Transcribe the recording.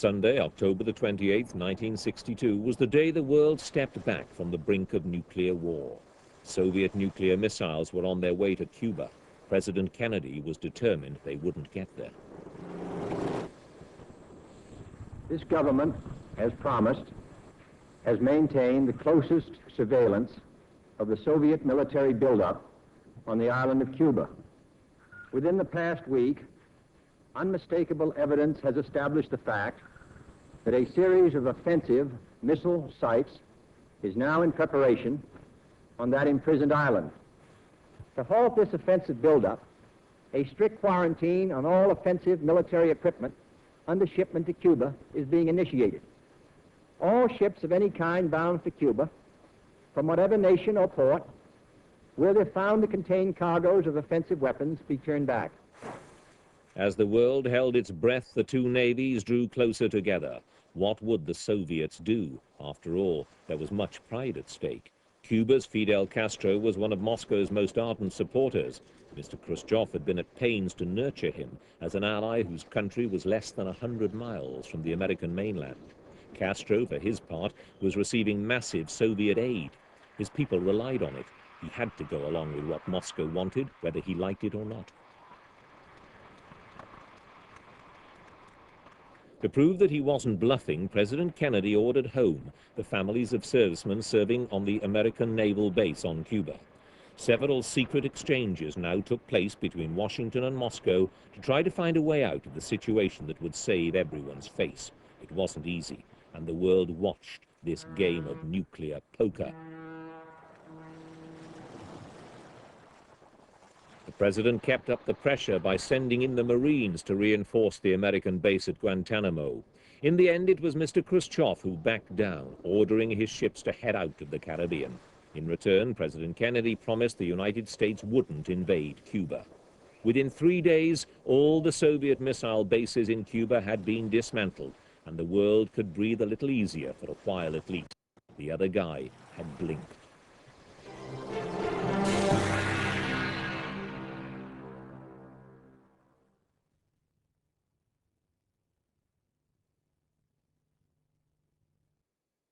Sunday, October the 28th, 1962, was the day the world stepped back from the brink of nuclear war. Soviet nuclear missiles were on their way to Cuba. President Kennedy was determined they wouldn't get there. This government, as promised, has maintained the closest surveillance of the Soviet military buildup on the island of Cuba. Within the past week, unmistakable evidence has established the fact that a series of offensive missile sites is now in preparation on that imprisoned island. To halt this offensive buildup, a strict quarantine on all offensive military equipment under shipment to Cuba is being initiated. All ships of any kind bound for Cuba, from whatever nation or port, where they're found to contain cargoes of offensive weapons, be turned back. As the world held its breath, the two navies drew closer together. What would the Soviets do? After all, there was much pride at stake. Cuba's Fidel Castro was one of Moscow's most ardent supporters. Mr. Khrushchev had been at pains to nurture him as an ally whose country was less than 100 miles from the American mainland. Castro, for his part, was receiving massive Soviet aid. His people relied on it. He had to go along with what Moscow wanted, whether he liked it or not. To prove that he wasn't bluffing, President Kennedy ordered home the families of servicemen serving on the American naval base on Cuba. Several secret exchanges now took place between Washington and Moscow to try to find a way out of the situation that would save everyone's face. It wasn't easy, and the world watched this game of nuclear poker. The president kept up the pressure by sending in the Marines to reinforce the American base at Guantanamo. In the end, it was Mr. Khrushchev who backed down, ordering his ships to head out of the Caribbean. In return, President Kennedy promised the United States wouldn't invade Cuba. Within 3 days, all the Soviet missile bases in Cuba had been dismantled, and the world could breathe a little easier for a while at least. The other guy had blinked.